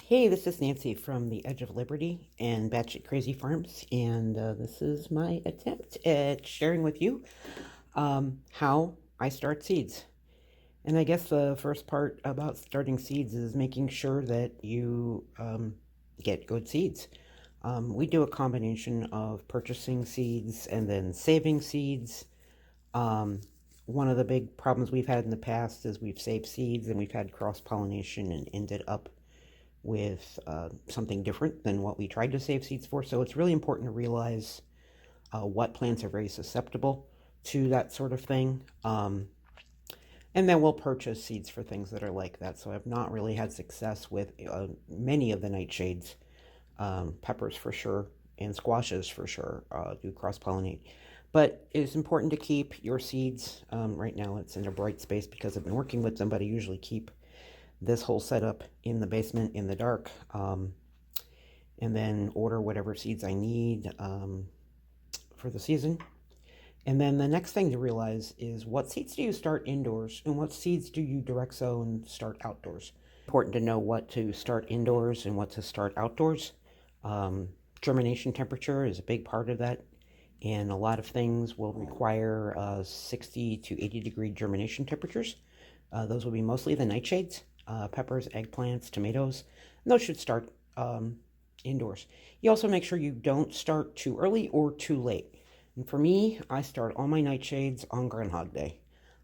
Hey, this is Nancy from the Edge of Liberty and Batshit Crazy Farms, and this is my attempt at sharing with you how I start seeds. And I guess the first part about starting seeds is making sure that you get good seeds. We do a combination of purchasing seeds and then saving seeds. Um, One of the big problems we've had in the past is we've saved seeds and we've had cross pollination and ended up with something different than what we tried to save seeds for. So it's really important to realize what plants are very susceptible to that sort of thing. And then we'll purchase seeds for things that are like that. So I've not really had success with many of the nightshades, peppers for sure, and squashes for sure do cross pollinate. But it's important to keep your seeds. Right now it's in a bright space because I've been working with them, but I usually keep this whole setup in the basement in the dark, and then order whatever seeds I need for the season. And then the next thing to realize is what seeds do you start indoors and what seeds do you direct sow and start outdoors. Important to know what to start indoors and what to start outdoors. Germination temperature is a big part of that, and a lot of things will require 60 to 80 degree germination temperatures. Those will be mostly the nightshades, peppers, eggplants, tomatoes. And those should start indoors. You also make sure you don't start too early or too late. And for me, I start all my nightshades on Groundhog Day.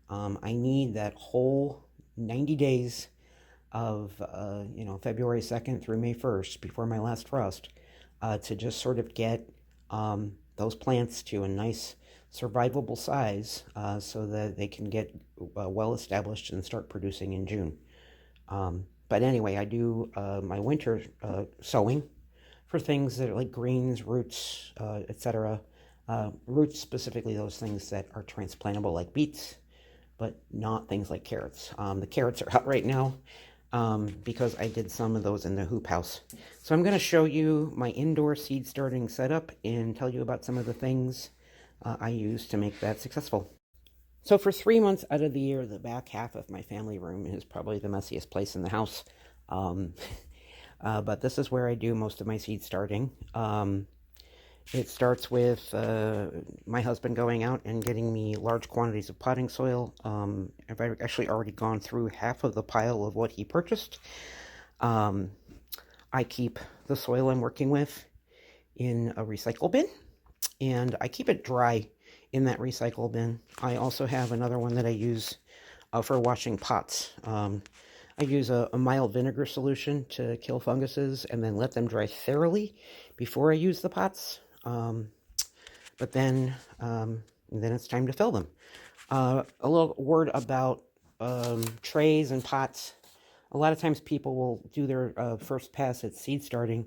I need that whole 90 days of, February 2nd through May 1st before my last frost to just sort of get those plants to a nice survivable size so that they can get well established and start producing in June. But anyway, I do my winter sowing for things that are like greens, roots, etc. Roots, specifically those things that are transplantable like beets, but not things like carrots. The carrots are out right now because I did some of those in the hoop house. So I'm going to show you my indoor seed starting setup and tell you about some of the things I use to make that successful. So for 3 months out of the year, the back half of my family room is probably the messiest place in the house. Um, but this is where I do most of my seed starting. It starts with my husband going out and getting me large quantities of potting soil. I've actually already gone through half of the pile of what he purchased. I keep the soil I'm working with in a recycle bin, and I keep it dry in that recycle bin. I also have another one that I use for washing pots. I use a mild vinegar solution to kill funguses and then let them dry thoroughly before I use the pots. But then it's time to fill them. A little word about trays and pots. A lot of times people will do their first pass at seed starting,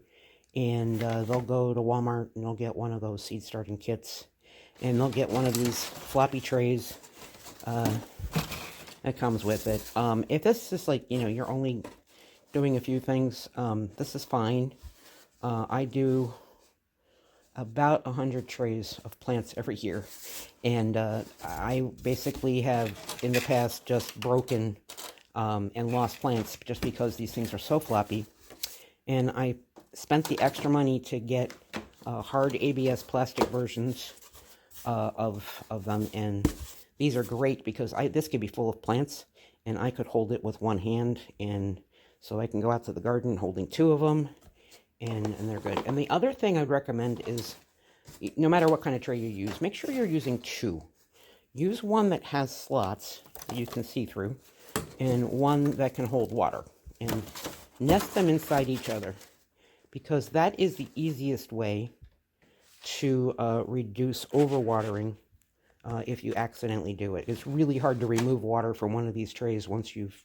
and they'll go to Walmart and they'll get one of those seed starting kits, and they'll get one of these floppy trays that comes with it. If this is like, you're only doing a few things, this is fine. I do about 100 trays of plants every year, and I basically have in the past just broken and lost plants just because these things are so floppy, and I spent the extra money to get hard ABS plastic versions of them, and these are great because this could be full of plants and I could hold it with one hand, and so I can go out to the garden holding two of them, and they're good. And the other thing I'd recommend is, no matter what kind of tray you use, make sure you're using two. Use one that has slots that you can see through, and one that can hold water, and nest them inside each other, because that is the easiest way to reduce overwatering if you accidentally do it. It's really hard to remove water from one of these trays once you've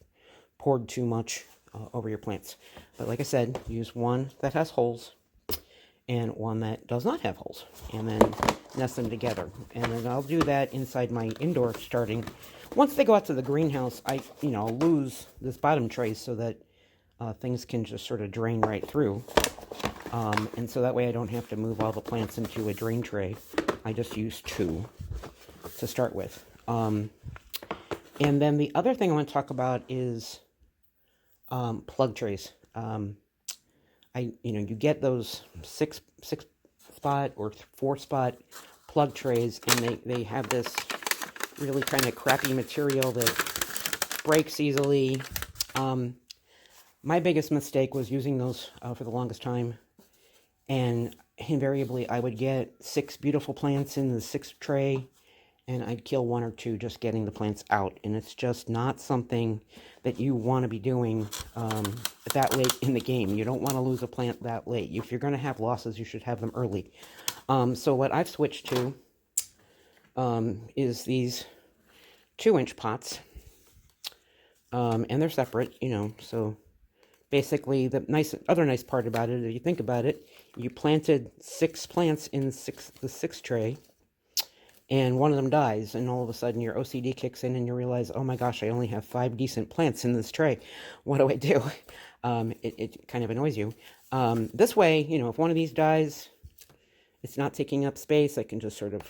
poured too much over your plants. But like I said, use one that has holes and one that does not have holes, and then nest them together. And then I'll do that inside my indoor starting. Once they go out to the greenhouse, I'll lose this bottom tray so that things can just sort of drain right through. And so that way I don't have to move all the plants into a drain tray. I just use two to start with. And then the other thing I want to talk about is plug trays. you get those six spot or 4-spot plug trays, and they have this really kind of crappy material that breaks easily. My biggest mistake was using those for the longest time, and invariably I would get 6 beautiful plants in the 6th tray, and I'd kill 1 or 2 just getting the plants out, and it's just not something that you want to be doing that late in the game. You don't want to lose a plant that late. If you're going to have losses, you should have them early. So what I've switched to is these 2-inch pots, and they're separate, so basically the other nice part about it, if you think about it, you planted 6 plants in the 6th tray, and one of them dies, and all of a sudden your OCD kicks in and you realize, oh my gosh, I only have 5 decent plants in this tray. What do I do? It kind of annoys you. This way, if one of these dies, it's not taking up space. I can just sort of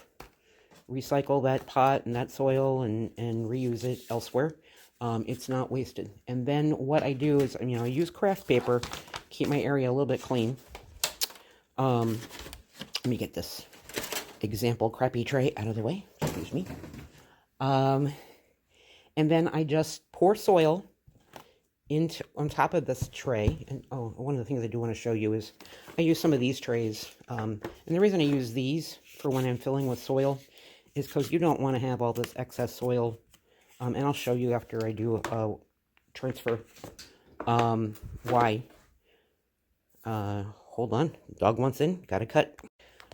recycle that pot and that soil and reuse it elsewhere. It's not wasted. And then what I do is, I use craft paper, keep my area a little bit clean. Let me get this example crappy tray out of the way. Excuse me. And then I just pour soil on top of this tray. And one of the things I do want to show you is I use some of these trays. And the reason I use these for when I'm filling with soil is because you don't want to have all this excess soil. And I'll show you after I do a transfer why. Hold on. Dog wants in. Gotta cut.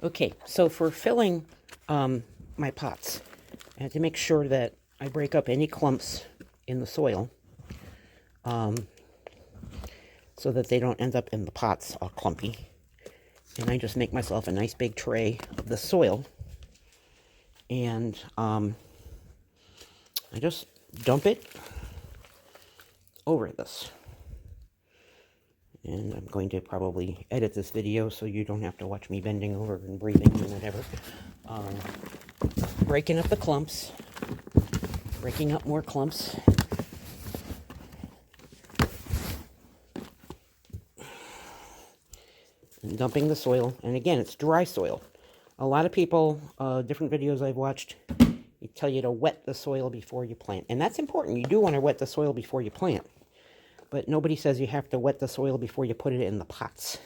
Okay, so for filling my pots, I have to make sure that I break up any clumps in the soil so that they don't end up in the pots all clumpy. And I just make myself a nice big tray of the soil, and I just dump it over this. And I'm going to probably edit this video so you don't have to watch me bending over and breathing and whatever. Breaking up the clumps. Breaking up more clumps. And dumping the soil. And again, it's dry soil. A lot of people, different videos I've watched, they tell you to wet the soil before you plant. And that's important. You do want to wet the soil before you plant. But nobody says you have to wet the soil before you put it in the pots.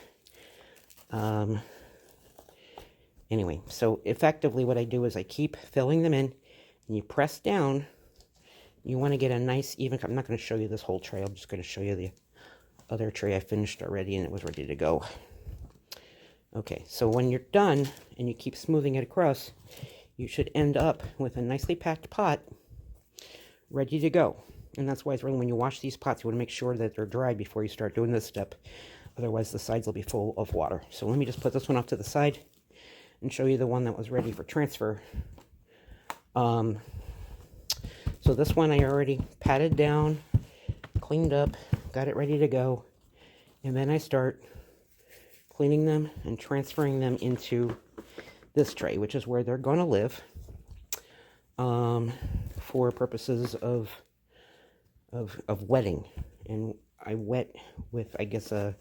Anyway, so effectively what I do is I keep filling them in, and you press down. You want to get a nice even. I'm not going to show you this whole tray. I'm just going to show you the other tray I finished already, and it was ready to go. Okay, so when you're done and you keep smoothing it across, you should end up with a nicely packed pot ready to go. And that's why it's really, when you wash these pots, you want to make sure that they're dry before you start doing this step. Otherwise, the sides will be full of water. So let me just put this one off to the side and show you the one that was ready for transfer. So this one I already patted down, cleaned up, got it ready to go. And then I start cleaning them and transferring them into this tray, which is where they're going to live for purposes of wetting. And I wet with, I guess, a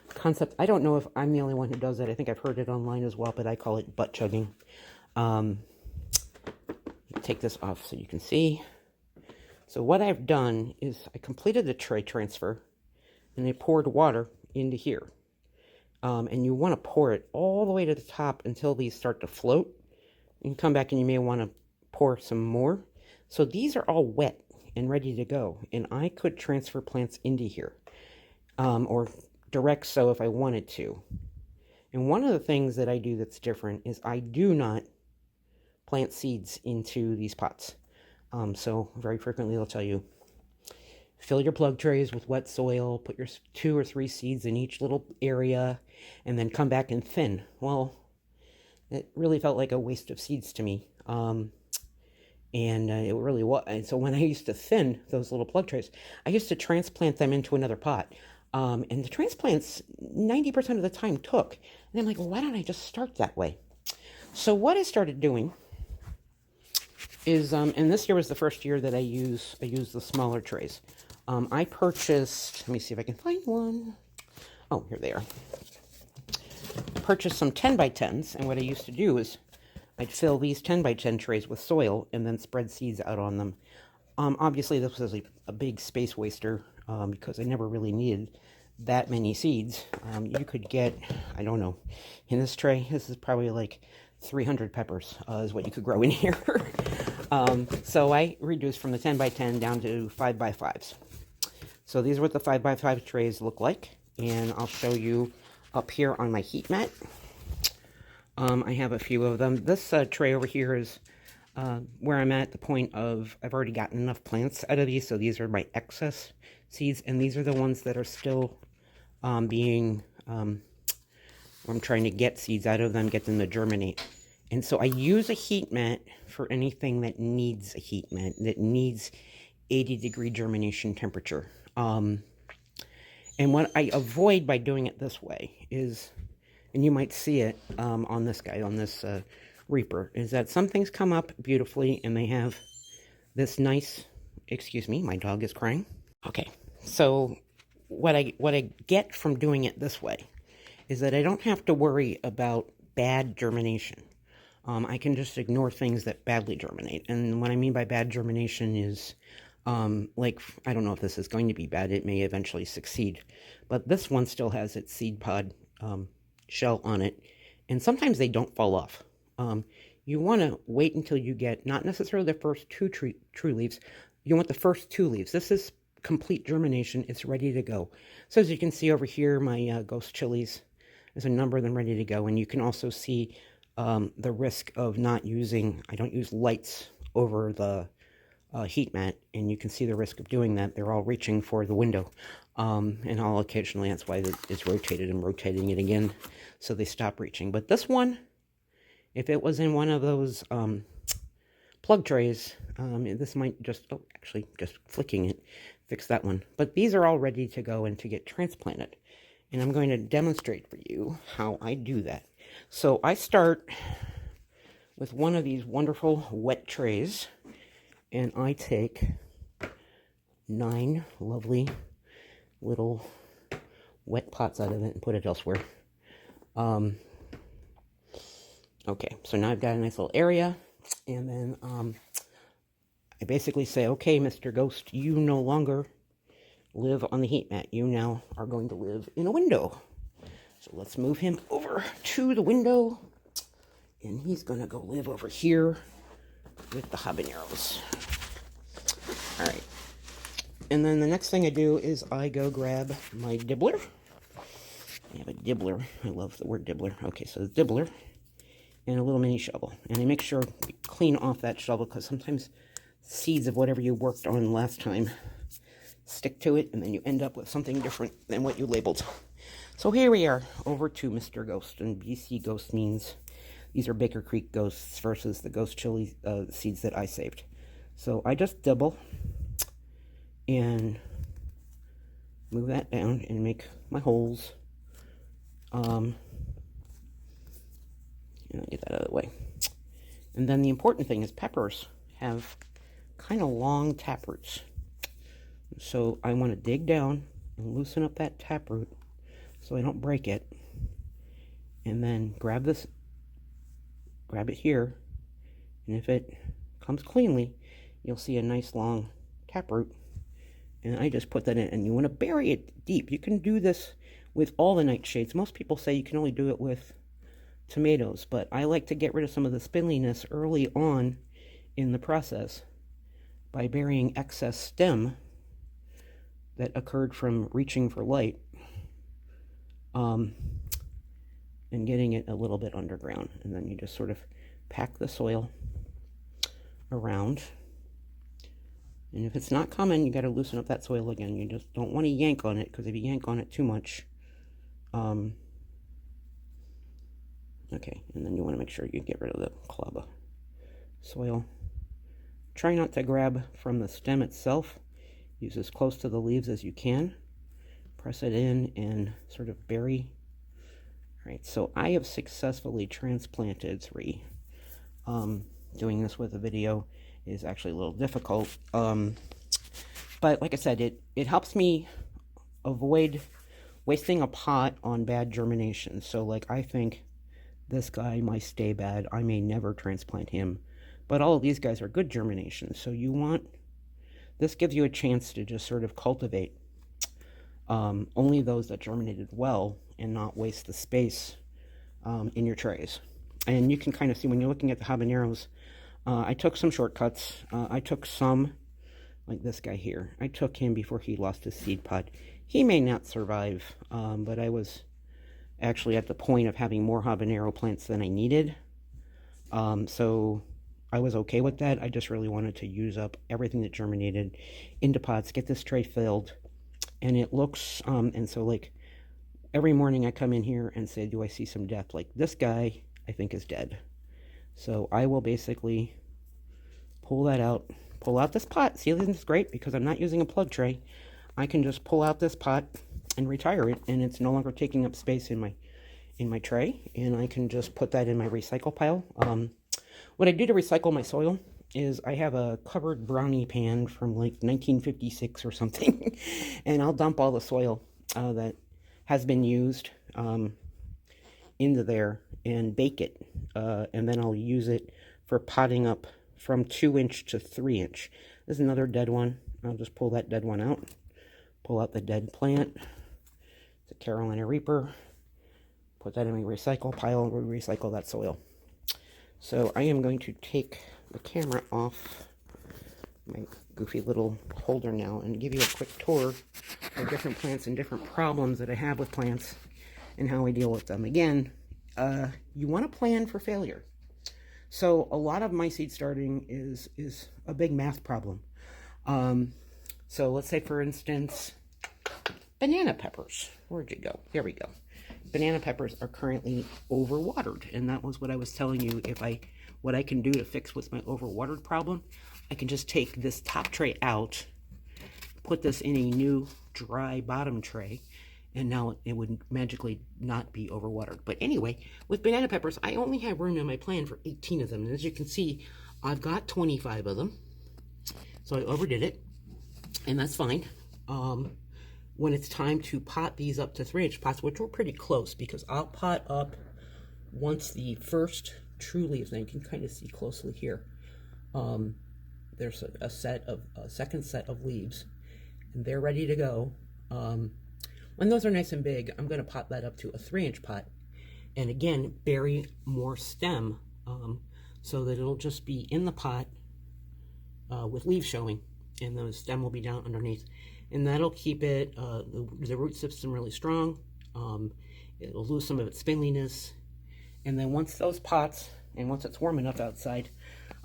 concept. I don't know if I'm the only one who does that. I think I've heard it online as well, but I call it butt chugging. Take this off so you can see. So what I've done is I completed the tray transfer, and I poured water into here. And you want to pour it all the way to the top until these start to float. You can come back and you may want to pour some more. So these are all wet and ready to go, and I could transfer plants into here, or direct sow if I wanted to. And one of the things that I do that's different is I do not plant seeds into these pots. So very frequently they'll tell you, fill your plug trays with wet soil, put your 2 or 3 seeds in each little area, and then come back and thin. Well, it really felt like a waste of seeds to me. And it really was. And so when I used to thin those little plug trays, I used to transplant them into another pot. And the transplants 90% of the time took. And I'm like, well, why don't I just start that way? So what I started doing is, and this year was the first year that I used the smaller trays. I purchased, let me see if I can find one. Oh, here they are. Purchased some 10 by 10s, and what I used to do is I'd fill these 10 by 10 trays with soil and then spread seeds out on them. Obviously, this was a big space waster because I never really needed that many seeds. You could get, I don't know, in this tray, this is probably like 300 peppers is what you could grow in here. So I reduced from the 10 by 10 down to 5 by 5s. So these are what the 5 by 5 trays look like, and I'll show you up here on my heat mat. I have a few of them. This tray over here is where I'm at the point of I've already gotten enough plants out of these, so these are my excess seeds, and these are the ones that are still being, I'm trying to get seeds out of them, get them to germinate. And so I use a heat mat for anything that needs a heat mat, that needs 80-degree germination temperature. And what I avoid by doing it this way is, and you might see it on this guy, on this Reaper, is that some things come up beautifully and they have this nice, excuse me, my dog is crying. Okay, so what I get from doing it this way is that I don't have to worry about bad germination. I can just ignore things that badly germinate. And what I mean by bad germination is, like, I don't know if this is going to be bad. It may eventually succeed. But this one still has its seed pod shell on it. And sometimes they don't fall off. You want to wait until you get, not necessarily the first two true leaves. You want the first 2 leaves. This is complete germination. It's ready to go. So as you can see over here, my ghost chilies, there's a number of them ready to go. And you can also see the risk of not using, I don't use lights over the heat mat, and you can see the risk of doing that. They're all reaching for the window, and I'll occasionally, that's why it's rotated and rotating it again, so they stop reaching. But this one, if it was in one of those plug trays, this might just, oh, actually, just flicking it, fix that one. But these are all ready to go and to get transplanted, and I'm going to demonstrate for you how I do that. So I start with one of these wonderful wet trays, and I take 9 lovely little wet pots out of it and put it elsewhere. Okay, so now I've got a nice little area, and then I basically say, okay, Mr. Ghost, you no longer live on the heat mat. You now are going to live in a window. So let's move him over to the window, and he's going to go live over here with the habaneros. All right. And then the next thing I do is I go grab my dibbler. I have a dibbler. I love the word dibbler. Okay, so the dibbler and a little mini shovel. And I make sure to clean off that shovel because sometimes seeds of whatever you worked on last time stick to it, and then you end up with something different than what you labeled. So here we are, over to Mr. Ghost, and BC Ghost means these are Baker Creek ghosts versus the ghost chili seeds that I saved. So I just double and move that down and make my holes. And I'll get that out of the way. And then the important thing is peppers have kind of long taproots. So I want to dig down and loosen up that taproot so I don't break it. And then grab it here. And if it comes cleanly, you'll see a nice long taproot. And I just put that in, and you want to bury it deep. You can do this with all the nightshades. Most people say you can only do it with tomatoes, but I like to get rid of some of the spindliness early on in the process by burying excess stem that occurred from reaching for light, and getting it a little bit underground. And then you just sort of pack the soil around. And if it's not coming, you got to loosen up that soil again. You just don't want to yank on it, because if you yank on it too much, okay, and then you want to make sure you get rid of the club of soil. Try not to grab from the stem itself. Use as close to the leaves as you can. Press it in and sort of bury. All right, so I have successfully transplanted 3. Doing this with a video is actually a little difficult. But like I said, it helps me avoid wasting a pot on bad germination. So like I think this guy might stay bad. I may never transplant him. But all of these guys are good germination. So this gives you a chance to just sort of cultivate only those that germinated well and not waste the space in your trays. And you can kind of see when you're looking at the habaneros, I took some shortcuts. I took some, like this guy here. I took him before he lost his seed pod. He may not survive, but I was actually at the point of having more habanero plants than I needed. So I was okay with that. I just really wanted to use up everything that germinated into pots, get this tray filled. And it looks, and so like every morning I come in here and say, do I see some death? Like this guy, I think is dead. So I will basically pull that out, pull out this pot. See, this is great because I'm not using a plug tray. I can just pull out this pot and retire it, and it's no longer taking up space in my tray, and I can just put that in my recycle pile. What I do to recycle my soil is I have a covered brownie pan from like 1956 or something, and I'll dump all the soil that has been used into there and bake it, and then I'll use it for potting up from 2-inch to 3-inch. This is another dead one. I'll just pull that dead one out, pull out the dead plant. It's a Carolina Reaper. Put that in my recycle pile and recycle that soil. So I am going to take the camera off my goofy little holder now and give you a quick tour of different plants and different problems that I have with plants and how I deal with them. Again, you want to plan for failure. So a lot of my seed starting is a big math problem. So let's say, for instance, banana peppers. Where'd you go? Here we go. Banana peppers are currently overwatered, and that was what I was telling you. What I can do to fix with my overwatered problem, I can just take this top tray out, put this in a new dry bottom tray, and now it would magically not be overwatered. But anyway, with banana peppers, I only have room in my plan for 18 of them, and as you can see, I've got 25 of them, so I overdid it, and that's fine. When it's time to pot these up to 3-inch pots, which we're pretty close, because I'll pot up once the first true leaves, and you can kind of see closely here, there's a second set of leaves, and they're ready to go. When those are nice and big, I'm going to pot that up to a 3-inch pot, and again, bury more stem, so that it'll just be in the pot with leaves showing, and the stem will be down underneath. And that'll keep it, the root system really strong. It'll lose some of its spindliness. And then once those pots, and once it's warm enough outside,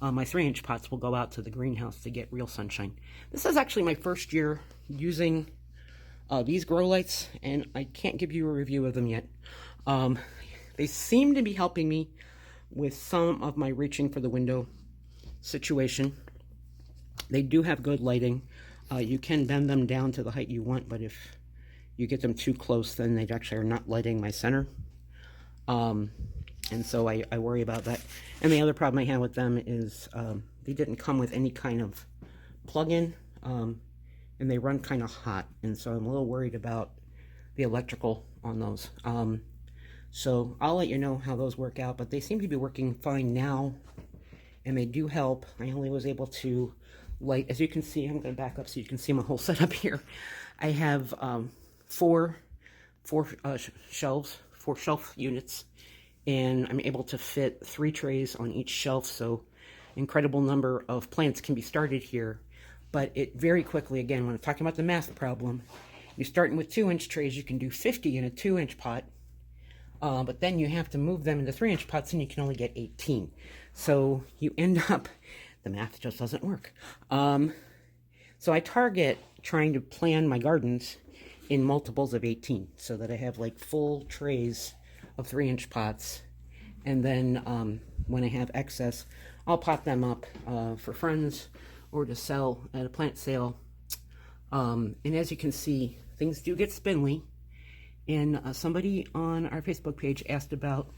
my 3-inch pots will go out to the greenhouse to get real sunshine. This is actually my first year using these grow lights, and I can't give you a review of them yet. They seem to be helping me with some of my reaching for the window situation. They do have good lighting. You can bend them down to the height you want, but if you get them too close, then they actually are not lighting my center. And so I worry about that. And the other problem I have with them is they didn't come with any kind of plug-in, and they run kind of hot. And so I'm a little worried about the electrical on those. So I'll let you know how those work out, but they seem to be working fine now, and they do help. I only was able to light, as you can see, I'm going to back up so you can see my whole setup here. I have four shelf units, and I'm able to fit 3 trays on each shelf, so incredible number of plants can be started here. But it very quickly, again, when I'm talking about the math problem, you're starting with 2-inch trays, you can do 50 in a 2-inch pot, but then you have to move them into 3-inch pots, and you can only get 18. So you end up, the math just doesn't work. So I target trying to plan my gardens in multiples of 18, so that I have like full trays of 3-inch pots, and then when I have excess, I'll pot them up for friends or to sell at a plant sale. And as you can see, things do get spindly, and somebody on our Facebook page asked about,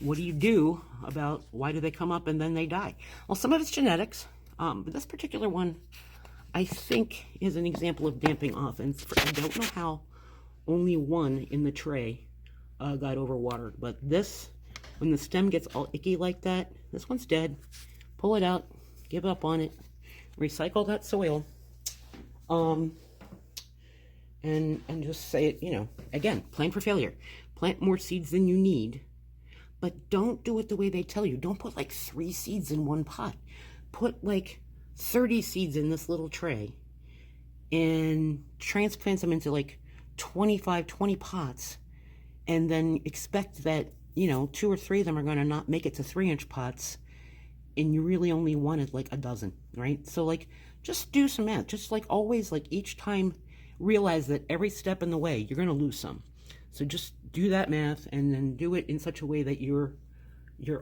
what do you do about why do they come up and then they die? Well, some of it's genetics, but this particular one I think is an example of damping off, and I don't know how only one in the tray got overwatered. But this, when the stem gets all icky like that, this one's dead. Pull it out, give up on it, recycle that soil, and just say it, you know, again, plan for failure. Plant more seeds than you need, but don't do it the way they tell you. Don't put like 3 seeds in one pot. Put like 30 seeds in this little tray and transplant them into like 25, 20 pots, and then expect that, you know, 2 or 3 of them are going to not make it to 3-inch pots, and you really only wanted like a dozen, right? So like, just do some math. Just like always, like each time, realize that every step in the way, you're going to lose some. So just do that math, and then do it in such a way that you're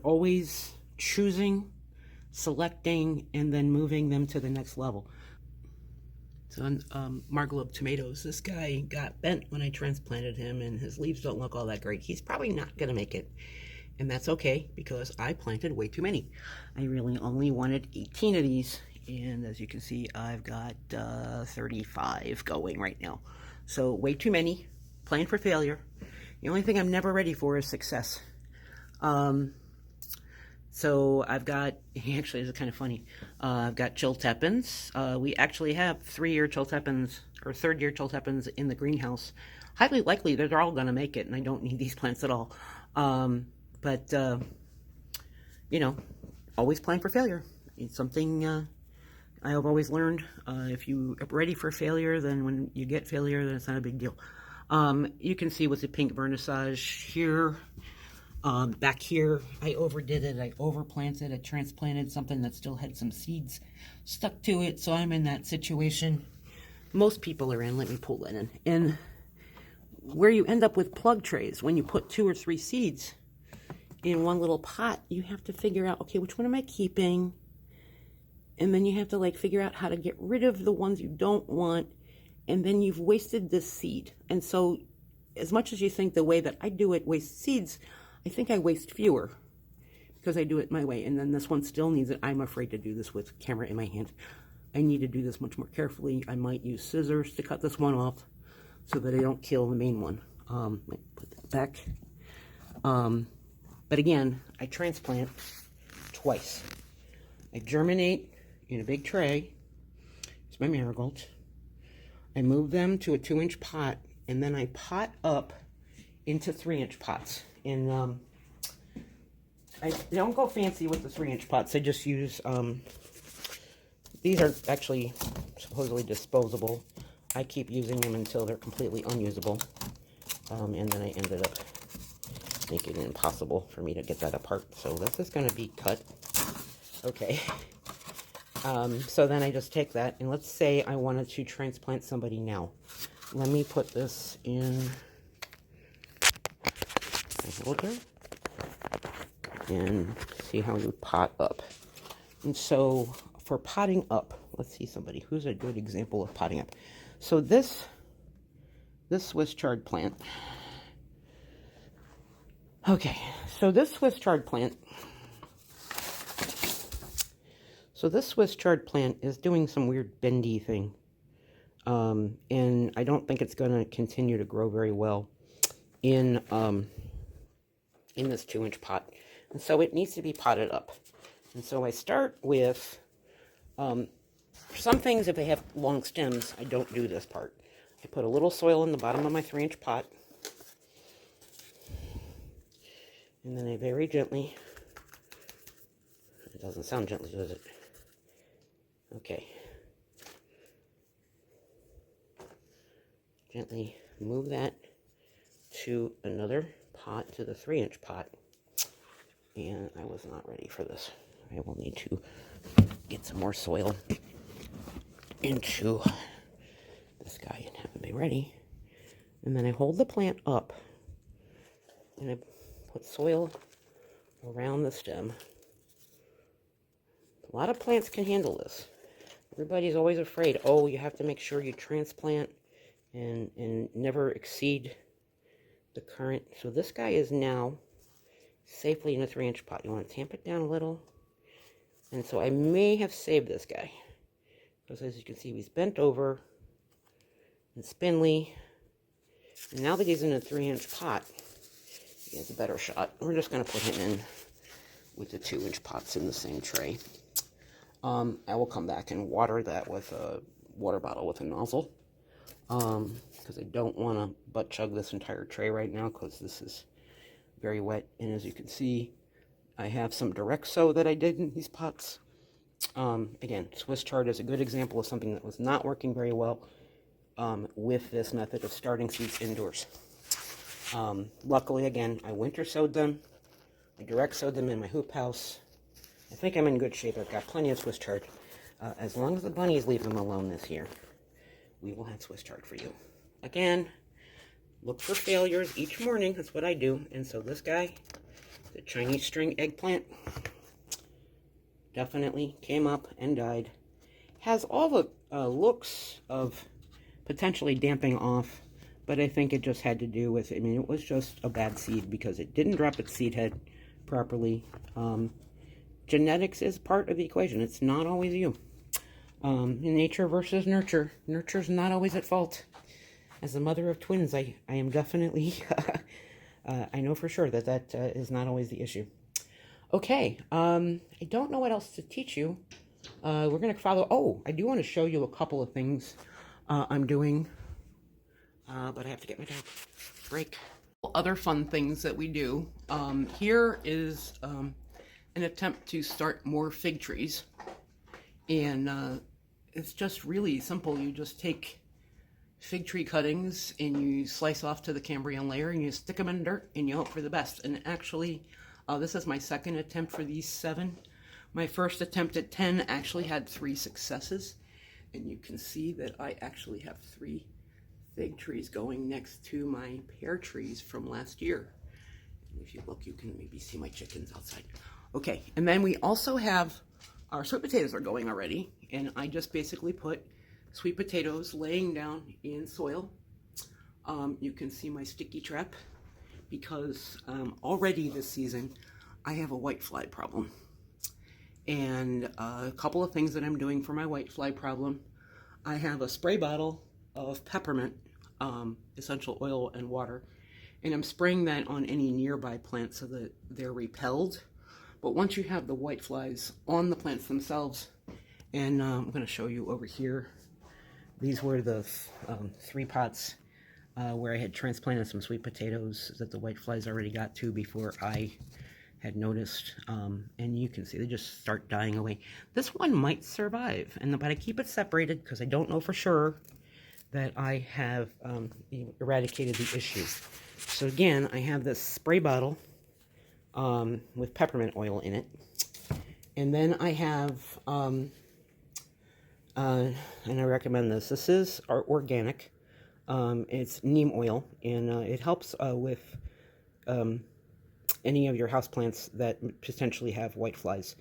always choosing, selecting, and then moving them to the next level. So on Margalobe tomatoes, this guy got bent when I transplanted him, and his leaves don't look all that great. He's probably not going to make it, and that's okay, because I planted way too many. I really only wanted 18 of these, and as you can see, I've got 35 going right now. So way too many. Plan for failure. The only thing I'm never ready for is success. So I've got, actually, this is kind of funny. I've got chiltepins. We actually have 3-year chiltepins, or 3rd-year chiltepins in the greenhouse. Highly likely that they're all going to make it, and I don't need these plants at all. But you know, always plan for failure. It's something I have always learned. If you are ready for failure, then when you get failure, then it's not a big deal. You can see with the pink vernissage here, back here, I overdid it. I overplanted. I transplanted something that still had some seeds stuck to it. So I'm in that situation most people are in. Let me pull that in. And where you end up with plug trays, when you put 2 or 3 seeds in one little pot, you have to figure out, okay, which one am I keeping? And then you have to like figure out how to get rid of the ones you don't want. And then you've wasted this seed. And so as much as you think the way that I do it wastes seeds, I think I waste fewer because I do it my way. And then this one still needs it. I'm afraid to do this with camera in my hand. I need to do this much more carefully. I might use scissors to cut this one off so that I don't kill the main one. Put that back. But again, I transplant twice. I germinate in a big tray. It's my marigolds. I move them to a 2-inch pot, and then I pot up into 3-inch pots. And I don't go fancy with the 3-inch pots. I just use, these are actually supposedly disposable. I keep using them until they're completely unusable. And then I ended up making it impossible for me to get that apart. So this is going to be cut. Okay. So then I just take that, and let's say I wanted to transplant somebody now. Let me put this in my holder and see how you pot up. And so for potting up, let's see somebody who's a good example of potting up. So this Swiss chard plant. Okay, so this Swiss chard plant. So this Swiss chard plant is doing some weird bendy thing. And I don't think it's going to continue to grow very well in this 2-inch pot. And so it needs to be potted up. And so I start with, some things, if they have long stems, I don't do this part. I put a little soil in the bottom of my 3-inch pot. And then I very gently, it doesn't sound gently, does it? Okay. Gently move that to another pot, to the 3-inch pot. And I was not ready for this. I will need to get some more soil into this guy and have it be ready. And then I hold the plant up and I put soil around the stem. A lot of plants can handle this. Everybody's always afraid, oh, you have to make sure you transplant and never exceed the current. So this guy is now safely in a 3-inch pot. You want to tamp it down a little. And so I may have saved this guy, because as you can see, he's bent over and spindly. And now that he's in a 3-inch pot, he has a better shot. We're just going to put him in with the 2-inch pots in the same tray. I will come back and water that with a water bottle with a nozzle. Because I don't want to butt chug this entire tray right now because this is very wet. And as you can see, I have some direct sow that I did in these pots. Again, Swiss chard is a good example of something that was not working very well with this method of starting seeds indoors. Luckily, again, I winter sowed them. I direct sowed them in my hoop house. I think I'm in good shape. I've got plenty of Swiss chard. As long as the bunnies leave them alone this year, we will have Swiss chard for you. Again, look for failures each morning. That's what I do. And so this guy, the Chinese string eggplant, definitely came up and died. Has all the looks of potentially damping off, but I think it just had to do with, it was just a bad seed because it didn't drop its seed head properly. Genetics is part of the equation. It's not always you. Nature versus nurture. Nurture's not always at fault. As the mother of twins, I am definitely, I know for sure that is not always the issue. Okay, I don't know what else to teach you. We're going to follow, I do want to show you a couple of things I'm doing, but I have to get my dog. Break. Other fun things that we do. Here is an attempt to start more fig trees. And it's just really simple. You just take fig tree cuttings and you slice off to the Cambrian layer and you stick them in dirt and you hope for the best. And actually, this is my second attempt for these 7. My first attempt at 10 actually had 3 successes. And you can see that I actually have 3 fig trees going next to my pear trees from last year. And if you look, you can maybe see my chickens outside. Okay, and then we also have our sweet potatoes are going already. And I just basically put sweet potatoes laying down in soil. You can see my sticky trap because already this season I have a whitefly problem. And a couple of things that I'm doing for my whitefly problem. I have a spray bottle of peppermint, essential oil and water, and I'm spraying that on any nearby plants so that they're repelled. But once you have the whiteflies on the plants themselves, and I'm going to show you over here, these were the 3 pots where I had transplanted some sweet potatoes that the whiteflies already got to before I had noticed, and you can see they just start dying away. This one might survive, but I keep it separated because I don't know for sure that I have eradicated the issue. So again, I have this spray bottle with peppermint oil in it, and then I have, and I recommend this. This is organic. It's neem oil, and it helps with any of your houseplants that potentially have whiteflies.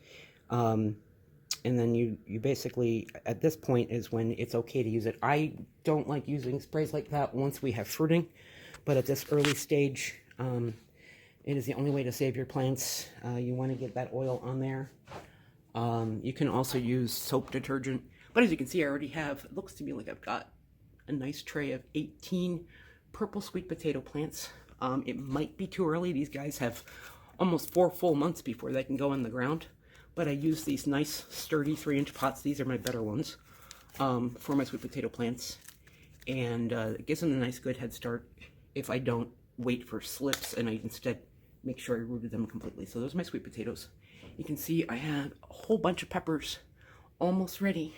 And then you basically, at this point is when it's okay to use it. I don't like using sprays like that once we have fruiting, but at this early stage, it is the only way to save your plants. You want to get that oil on there. You can also use soap detergent, but as you can see, I already have, it looks to me like I've got a nice tray of 18 purple sweet potato plants. It might be too early. These guys have almost 4 full months before they can go in the ground. But I use these nice, sturdy 3-inch pots. These are my better ones for my sweet potato plants. And it gives them a nice, good head start if I don't wait for slips and I instead make sure I rooted them completely. So those are my sweet potatoes. You can see I have a whole bunch of peppers almost ready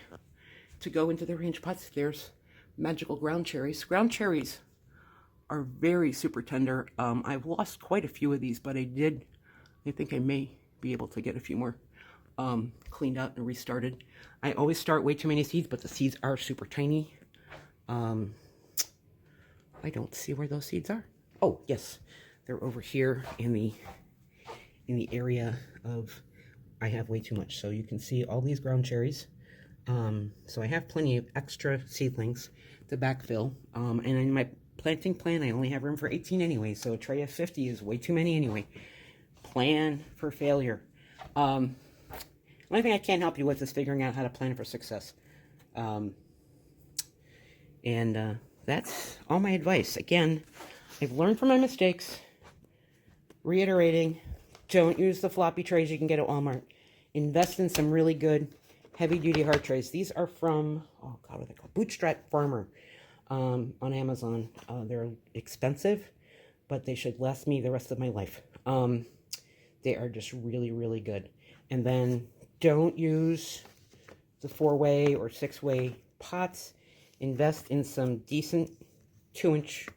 to go into the 3-inch pots. There's magical ground cherries. Ground cherries are very super tender. I've lost quite a few of these, but I think I may be able to get a few more cleaned out and restarted. I always start way too many seeds, but the seeds are super tiny. I don't see where those seeds are. Oh, yes. They're over here in the area of, I have way too much. So you can see all these ground cherries. So I have plenty of extra seedlings to backfill. And in my planting plan, I only have room for 18 anyway. So a tray of 50 is way too many anyway. Plan for failure. The only thing I can't help you with is figuring out how to plan for success. that's all my advice. Again, I've learned from my mistakes. Reiterating, don't use the floppy trays you can get at Walmart. Invest in some really good heavy-duty hard trays. These are from, oh God, what are they called? Bootstrap Farmer on Amazon. They're expensive, but they should last me the rest of my life. They are just really, really good. And then don't use the 4-way or 6-way pots. Invest in some decent 2-inch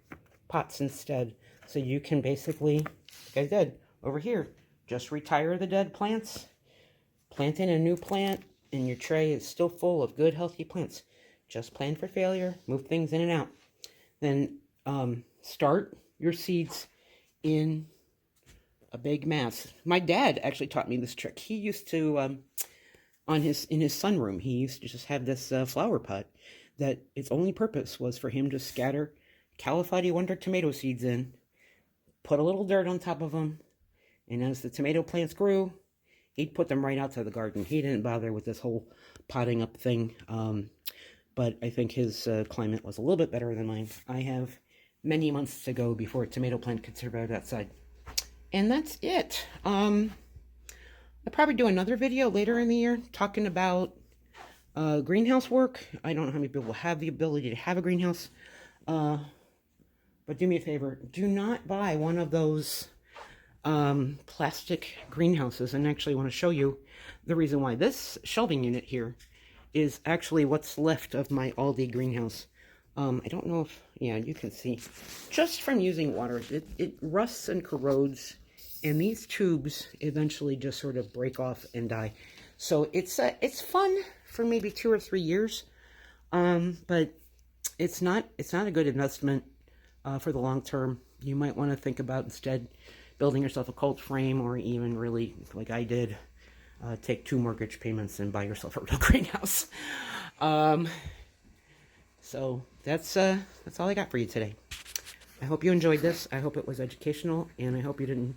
pots instead. So you can basically, like I did over here, just retire the dead plants, plant in a new plant, and your tray is still full of good, healthy plants. Just plan for failure, move things in and out. Then start your seeds in a big mass. My dad actually taught me this trick. He used to, in his sunroom, he used to just have this flower pot that its only purpose was for him to scatter California Wonder tomato seeds in, put a little dirt on top of them, and as the tomato plants grew, he'd put them right out to the garden. He didn't bother with this whole potting up thing, but I think his climate was a little bit better than mine. I have many months to go before a tomato plant could survive outside. And that's it. I'll probably do another video later in the year talking about greenhouse work. I don't know how many people have the ability to have a greenhouse. But do me a favor. Do not buy one of those plastic greenhouses. And actually I want to show you the reason why. This shelving unit here is actually what's left of my Aldi greenhouse. I don't know if, yeah, you can see. Just from using water, it rusts and corrodes. And these tubes eventually just sort of break off and die. So it's fun for maybe 2 or 3 years. But it's not a good investment for the long term. You might want to think about instead building yourself a cold frame, or even really, like I did, take 2 mortgage payments and buy yourself a real greenhouse. So that's all I got for you today. I hope you enjoyed this. I hope it was educational, and I hope you didn't.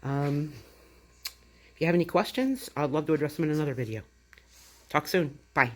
If you have any questions, I'd love to address them in another video. Talk soon. Bye.